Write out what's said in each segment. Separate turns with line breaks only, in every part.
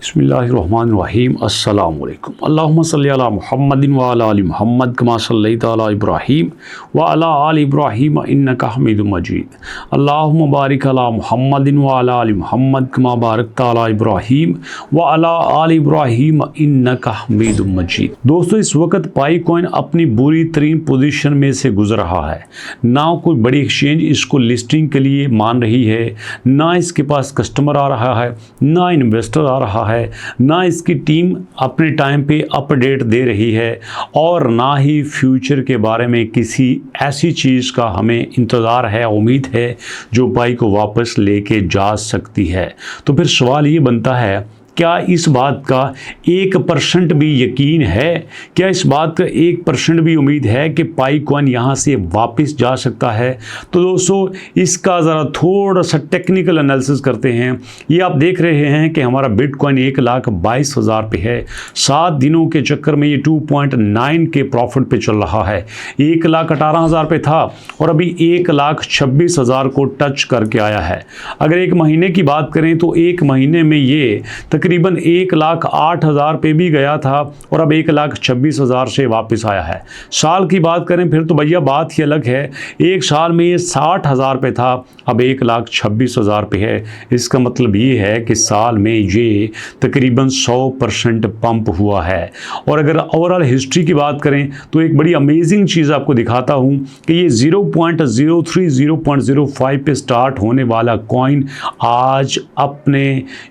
बिस्मिल्लाहिर्रहमानिर्रहीम अस्सलाम वालेकुम अल्लाहुम्मा सल्ली अला मुहम्मदिन व अला आलि मुहम्मद कमा सल्लैता अला इब्राहीम व अला आलि इब्राहीम इन्नका हमीदुम मजीद अल्लाहुम्मा बारिक अला मुहम्मदिन व अला आलि मुहम्मद कमा बारकता अला इब्राहीम व अला आलि इब्राहीम इन्नका हमीदुम मजीद। दोस्तों, इस वक्त पाई कॉइन अपनी बुरी तरीन पोजीशन में से गुजर रहा है। ना कोई बड़ी एक्सचेंज इसको लिस्टिंग के लिए मान रही है, ना इसके पास कस्टमर आ रहा है, ना इन्वेस्टर आ रहा है, ना इसकी टीम अपने टाइम पे अपडेट दे रही है और ना ही फ्यूचर के बारे में किसी ऐसी चीज़ का हमें इंतज़ार है, उम्मीद है जो बाई को वापस लेके जा सकती है। तो फिर सवाल ये बनता है, क्या इस बात का 1% भी यकीन है? क्या इस बात का 1% भी उम्मीद है कि पाई कॉइन यहाँ से वापस जा सकता है? तो दोस्तों, इसका ज़रा थोड़ा सा टेक्निकल एनालिसिस करते हैं। ये आप देख रहे हैं कि हमारा बिटकॉइन 1,22,000 पे है। 7 दिनों के चक्कर में ये 2.9 के प्रॉफिट पे चल रहा है। 1,18,000 पे था और अभी 1,26,000 को टच करके आया है। अगर एक महीने की बात करें तो एक महीने में ये तकरीबन 1,08,000 पे भी गया था और अब 1,26,000 से वापस आया है। साल की बात करें फिर तो भैया बात ही अलग है। एक साल में ये 60,000 पे था, अब 1,26,000 पे है। इसका मतलब ये है कि साल में ये तकरीबन 100% पंप हुआ है। और अगर ओवरऑल हिस्ट्री की बात करें तो एक बड़ी अमेजिंग चीज़ आपको दिखाता हूँ कि ये 0.03 0.05 पे स्टार्ट होने वाला कॉइन आज अपने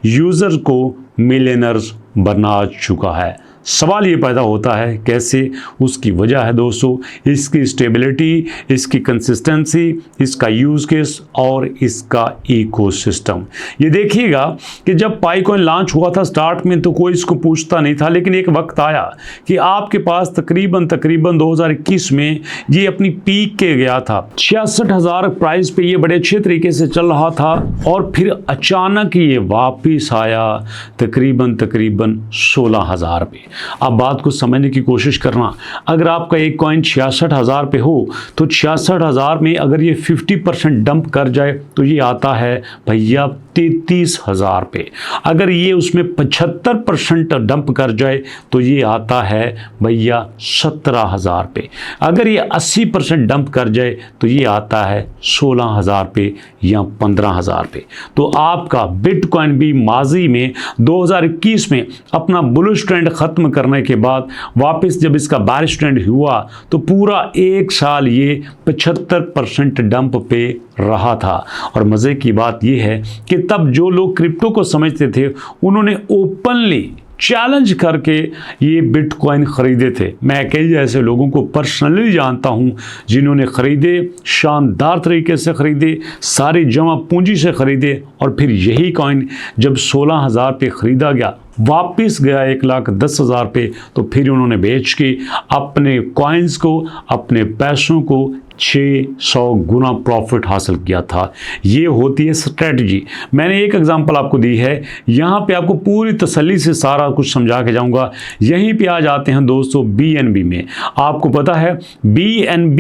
यूज़र को मिलियनर्स बना चुका है। सवाल ये पैदा होता है कैसे? उसकी वजह है दोस्तों इसकी स्टेबिलिटी, इसकी कंसिस्टेंसी, इसका यूज़ केस और इसका इकोसिस्टम। ये देखिएगा कि जब पाई कॉइन लॉन्च हुआ था स्टार्ट में तो कोई इसको पूछता नहीं था, लेकिन एक वक्त आया कि आपके पास तकरीबन 2021 में ये अपनी पीक के गया था। 66,000 प्राइस पे ये बड़े अच्छे तरीके से चल रहा था और फिर अचानक ये वापिस आया तकरीबन 16,000 पे। आप बात को समझने की कोशिश करना, अगर आपका एक कॉइन 66,000 पे हो तो 66,000 में अगर ये 50% डंप कर जाए तो ये आता है भैया 33,000 पे। अगर ये उसमें 75% डंप कर जाए तो ये आता है भैया 17,000 पे। अगर ये 80% डंप कर जाए तो ये आता है 16,000 पे या 15,000 पे। तो आपका बिटकॉइन भी माजी में 2021 में अपना बुलिश ट्रेंड ख़त्म करने के बाद वापस जब इसका बेरिश ट्रेंड हुआ तो पूरा एक साल ये 75% डंप पे रहा था। और मज़े की बात यह है कि तब जो लोग क्रिप्टो को समझते थे उन्होंने ओपनली चैलेंज करके ये बिटकॉइन ख़रीदे थे। मैं कई ऐसे लोगों को पर्सनली जानता हूँ जिन्होंने ख़रीदे, शानदार तरीके से ख़रीदे, सारी जमा पूंजी से ख़रीदे और फिर यही कॉइन जब 16,000 पे ख़रीदा गया वापस गया 1,10,000 पे तो फिर उन्होंने बेच के अपने कॉइन्स को, अपने पैसों को 600 गुना प्रॉफिट हासिल किया था। ये होती है स्ट्रेटजी। मैंने एक एग्जांपल आपको दी है, यहाँ पे आपको पूरी तसल्ली से सारा कुछ समझा के जाऊँगा। यहीं पे आ जाते हैं दोस्तों BNB में। आपको पता है BNB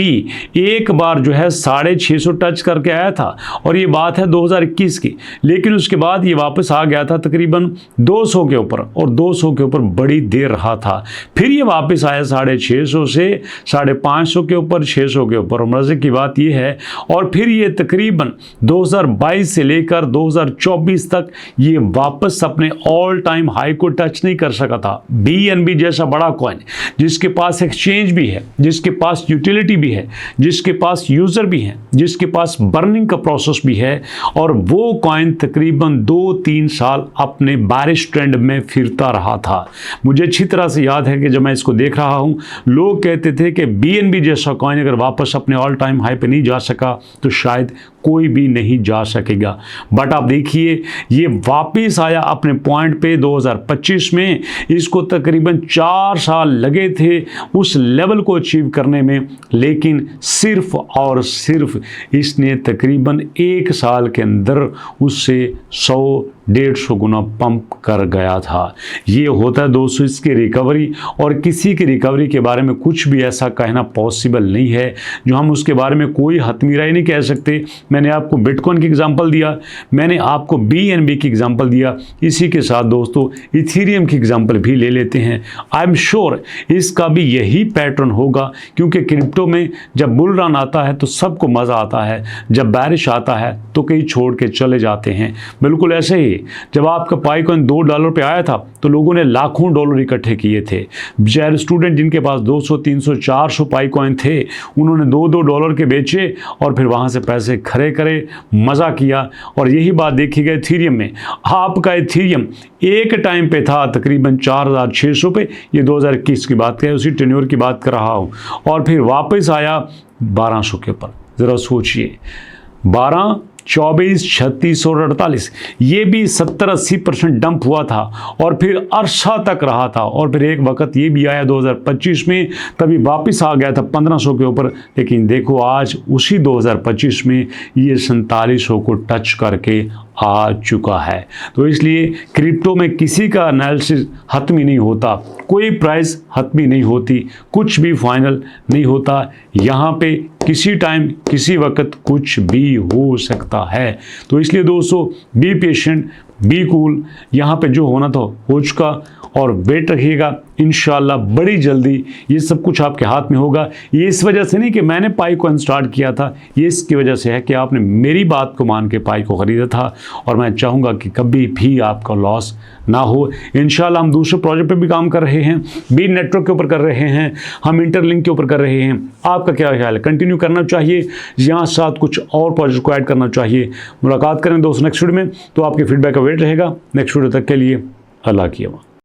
एक बार जो है 650 टच करके आया था और ये बात है 2021 की, लेकिन उसके बाद ये वापस आ गया था तकरीबन 200 के ऊपर और 200 के ऊपर बड़ी देर रहा था। फिर ये वापस आया 650 से 550 के ऊपर, 600 के ऊपर। मज़े की बात यह है और फिर ये तकरीबन 2022 से लेकर 2024 तक ये वापस अपने ऑल टाइम हाई को टच नहीं कर सका था। BNB जैसा बड़ा कॉइन जिसके पास एक्सचेंज भी है, जिसके पास यूटिलिटी भी है, जिसके पास यूज़र भी हैं, जिसके पास बर्निंग का प्रोसेस भी है, और वो कॉइन तकरीबन 2-3 साल अपने बेरिश ट्रेंड में फिरता रहा था। मुझे अच्छी तरह से याद है कि जब मैं इसको देख रहा हूँ लोग कहते थे कि BNB जैसा कॉइन अगर वापस अपने ऑल टाइम हाई पे नहीं जा सका तो शायद कोई भी नहीं जा सकेगा। बट आप देखिए ये वापस आया अपने पॉइंट पे 2025 में। इसको तकरीबन 4 साल लगे थे उस लेवल को अचीव करने में, लेकिन सिर्फ और सिर्फ इसने तकरीबन 1 साल के अंदर उससे 100-150 गुना पंप कर गया था। ये होता है दोस्तों इसकी रिकवरी, और किसी की रिकवरी के बारे में कुछ भी ऐसा कहना पॉसिबल नहीं है जो हम उसके बारे में कोई हतमीरा ही नहीं कह सकते। मैंने आपको बिटकॉइन की एग्जांपल दिया, मैंने आपको BNB की एग्जांपल दिया। इसी के साथ दोस्तों इथीरियम की एग्जांपल भी ले लेते हैं। आई एम श्योर इसका भी यही पैटर्न होगा, क्योंकि क्रिप्टो में जब बुल रन आता है तो सबको मज़ा आता है, जब बारिश आता है तो कई छोड़ के चले जाते हैं। बिल्कुल ऐसे ही जब आपका पाइकॉइन $2 पे आया था तो लोगों ने लाखों डॉलर इकट्ठे किए थे। बेचारे स्टूडेंट जिनके पास 200, 300, 400 पाइकॉइन थे, उन्होंने $2 के बेचे और फिर वहाँ से पैसे खड़े करे, मज़ा किया। और यही बात देखी गई इथीरियम में। आपका इथीरियम एक टाइम पे था तकरीबन 4600 पे, ये 2021 की बात है, उसी टेन्योर की बात कर रहा हूँ, और फिर वापस आया 1200 के ऊपर। ज़रा सोचिए, 12, 24, 36 और 48, ये भी 70-80% डंप हुआ था और फिर अरसा तक रहा था। और फिर एक वक्त ये भी आया 2025 में, तभी वापस आ गया था 1500 के ऊपर। लेकिन देखो आज उसी 2025 में ये 4700 को टच करके आ चुका है। तो इसलिए क्रिप्टो में किसी का एनालिसिस हतमी नहीं होता, कोई प्राइस हतमी नहीं होती, कुछ भी फाइनल नहीं होता। यहाँ पे किसी टाइम किसी वक्त कुछ भी हो सकता है। तो इसलिए दोस्तों बी पेशेंट, बी कूल, यहाँ पे जो होना था हो चुका, और वेट रखिएगा, इंशाल्लाह बड़ी जल्दी ये सब कुछ आपके हाथ में होगा। ये इस वजह से नहीं कि मैंने पाइकॉइन स्टार्ट किया था, ये इसकी वजह से है कि आपने मेरी बात को मान के पाई को ख़रीदा था, और मैं चाहूँगा कि कभी भी आपका लॉस ना हो। इंशाल्लाह हम दूसरे प्रोजेक्ट पे भी काम कर रहे हैं, बी नेटवर्क के ऊपर कर रहे हैं, हम इंटरलिंक के ऊपर कर रहे हैं। आपका क्या ख्याल है, कंटिन्यू करना चाहिए यहाँ साथ कुछ और प्रोजेक्ट को ऐड करना चाहिए? मुलाकात करें दोस्तों नेक्स्ट वीडियो में, तो आपके फीडबैक का वेट रहेगा। नेक्स्ट वीडियो तक के लिए अल्लाह की अमान।